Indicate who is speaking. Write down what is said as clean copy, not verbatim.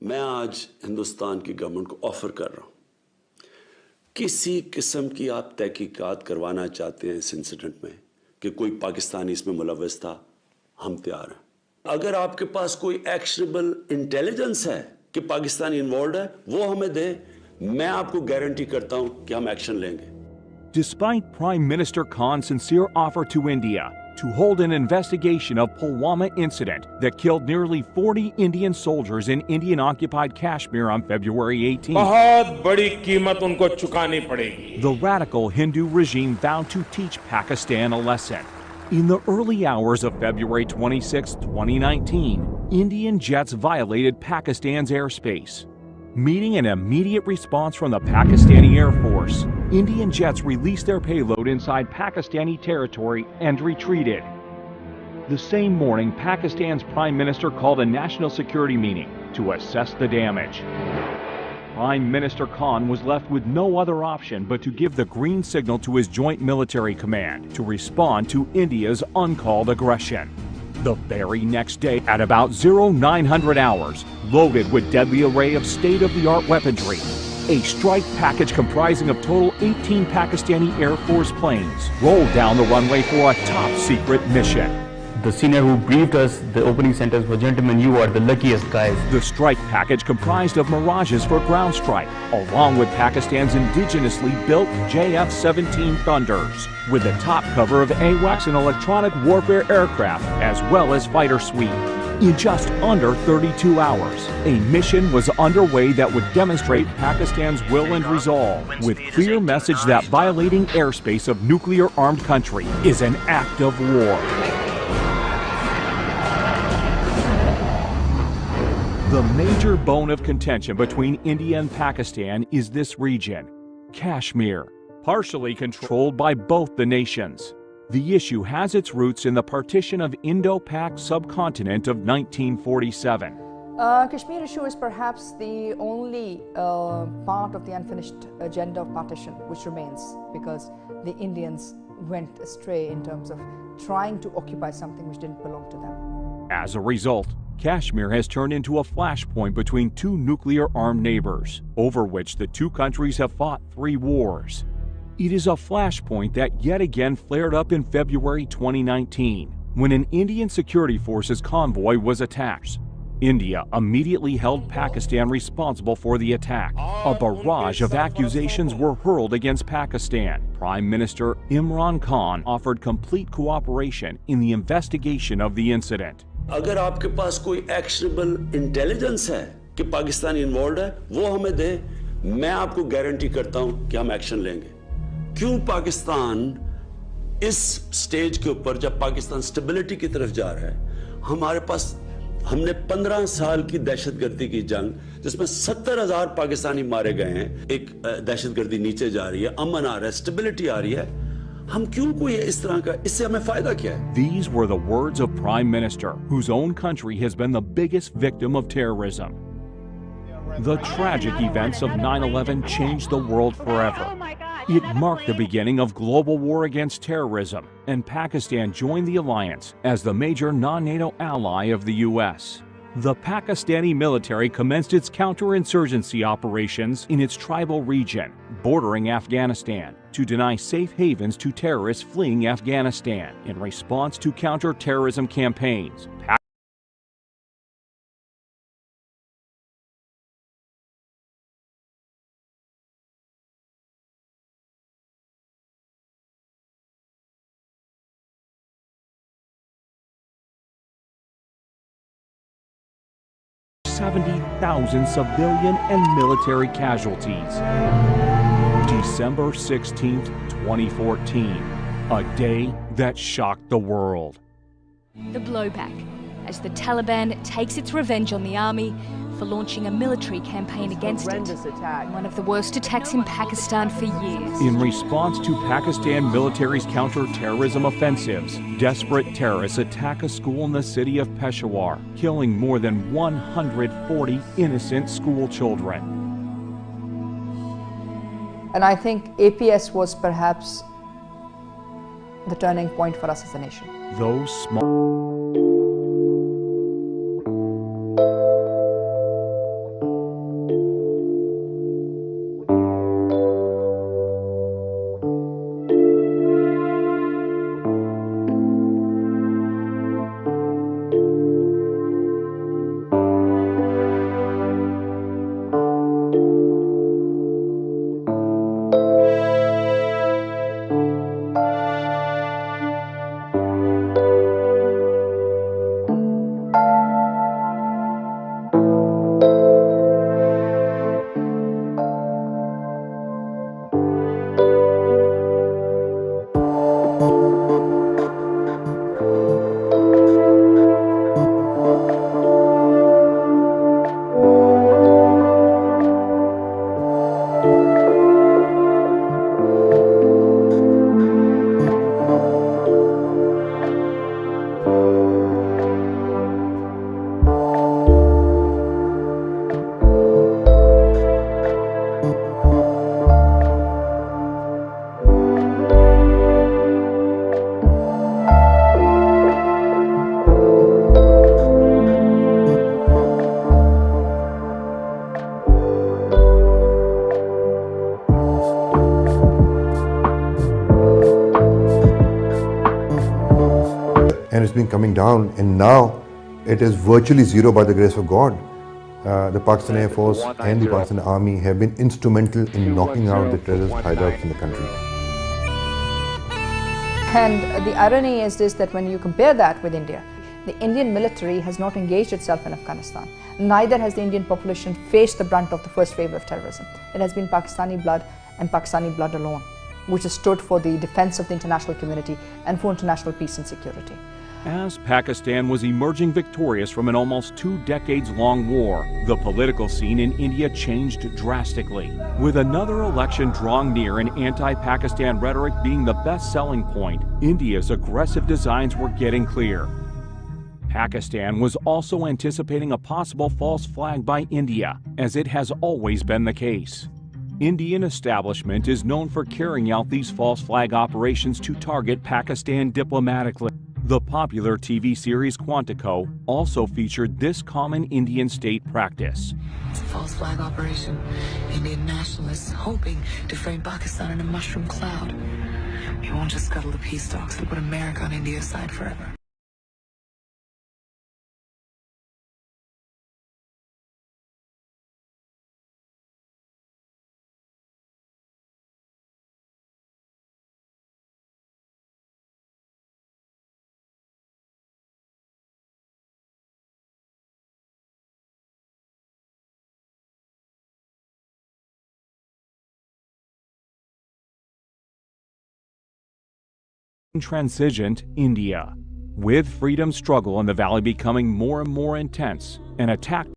Speaker 1: मैं आज हिंदुस्तान की गवर्नमेंट को ऑफर कर रहा हूँ, किसी किस्म की आप तहकीकात करवाना चाहते हैं इस इंसिडेंट में कि कोई पाकिस्तानी इसमें मुलव्वस था, हम तैयार हैं। अगर आपके पास कोई एक्शनेबल इंटेलिजेंस है कि पाकिस्तानी इन्वॉल्व है, वो हमें दे, मैं आपको गारंटी करता हूं कि हम एक्शन लेंगे।
Speaker 2: Despite Prime Minister Khan's sincere offer to India to hold an investigation of Pulwama incident that killed nearly 40 Indian soldiers in Indian-occupied Kashmir on February 18th,
Speaker 3: बहुत बड़ी कीमत उनको चुकानी पड़ेगी।
Speaker 2: the radical Hindu regime vowed to teach Pakistan a lesson. In the early hours of February 26, 2019, Indian jets violated Pakistan's airspace. Meeting an immediate response from the Pakistani Air Force, Indian jets released their payload inside Pakistani territory and retreated. The same morning, Pakistan's Prime Minister called a national security meeting to assess the damage. Prime Minister Khan was left with no other option but to give the green signal to his Joint Military Command to respond to India's uncalled aggression. The very next day, at about 0900 hours, loaded with deadly array of state-of-the-art weaponry, a strike package comprising of total 18 Pakistani Air Force planes rolled down the runway for a top-secret mission.
Speaker 4: The senior who briefed us the opening sentence was, "Gentlemen, you are the luckiest guys."
Speaker 2: The strike package comprised of Mirages for ground strike, along with Pakistan's indigenously built JF-17 Thunders, with the top cover of AWACS and electronic warfare aircraft, as well as fighter suite. In just under 32 hours, a mission was underway that would demonstrate Pakistan's will and resolve, with clear message that violating airspace of nuclear-armed country is an act of war. The major bone of contention between India and Pakistan is this region, Kashmir, partially controlled by both the nations. The issue has its roots in the partition of Indo-Pak subcontinent of 1947.
Speaker 5: Kashmir issue is perhaps the only part of the unfinished agenda of partition which remains, because the Indians went astray in terms of trying to occupy something which didn't belong to them.
Speaker 2: As a result, Kashmir has turned into a flashpoint between two nuclear-armed neighbors, over which the two countries have fought 3 wars. It is a flashpoint that yet again flared up in February 2019, when an Indian security forces convoy was attacked. India immediately held Pakistan responsible for the attack. A barrage of accusations were hurled against Pakistan. Prime Minister Imran Khan offered complete cooperation in the investigation of the incident.
Speaker 1: अगर आपके पास कोई actionable intelligence है कि Pakistani involve है, वो हमें दे, मैं आपको गारंटी करता हूं कि हम एक्शन लेंगे। क्यों पाकिस्तान इस स्टेज के ऊपर, जब पाकिस्तान स्टेबिलिटी की तरफ जा रहा है, हमारे पास, हमने 15 साल की दहशतगर्दी की जंग, जिसमें 70,000 पाकिस्तानी मारे गए हैं, एक दहशतगर्दी नीचे जा रही है, अमन आ रहा है, स्टेबिलिटी आ रही है, हम क्यों कोई इस तरह का, इससे हमें फायदा क्या है?
Speaker 2: These were the words of Prime Minister, whose own country has been the biggest victim of terrorism. The tragic events of 9/11 changed the world forever. It marked the beginning of global war against terrorism, and Pakistan joined the alliance as the major non-NATO ally of the US. The Pakistani military commenced its counterinsurgency operations in its tribal region, bordering Afghanistan, to deny safe havens to terrorists fleeing Afghanistan in response to counter-terrorism campaigns. $70,000 civilian and military casualties. December 16, 2014, a day that shocked the world.
Speaker 6: The blowback, as the Taliban takes its revenge on the army for launching a military campaign against it. One of the worst attacks in Pakistan for years.
Speaker 2: In response to Pakistan military's counter-terrorism offensives, desperate terrorists attack a school in the city of Peshawar, killing more than 140 innocent school children.
Speaker 5: And I think APS was perhaps the turning point for us as a nation.
Speaker 2: Those small
Speaker 7: and it's been coming down, and now it is virtually zero by the grace of God. The Pakistan Air Force and the Pakistan Army have been instrumental in knocking out the terrorist hideouts in the country.
Speaker 5: And the irony is this, that when you compare that with India, the Indian military has not engaged itself in Afghanistan. Neither has the Indian population faced the brunt of the first wave of terrorism. It has been Pakistani blood and Pakistani blood alone, which has stood for the defense of the international community and for international peace and security.
Speaker 2: As Pakistan was emerging victorious from an almost 2 decades-long war, the political scene in India changed drastically. With another election drawing near and anti-Pakistan rhetoric being the best selling point, India's aggressive designs were getting clear. Pakistan was also anticipating a possible false flag by India, as it has always been the case. Indian establishment is known for carrying out these false flag operations to target Pakistan diplomatically. The popular TV series Quantico also featured this common Indian state practice.
Speaker 8: It's a false flag operation. Indian nationalists hoping to frame Pakistan in a mushroom cloud. We won't just scuttle the peace talks and put America on India's side forever.
Speaker 2: Intransigent India. With freedom struggle in the valley becoming more and more intense, an attack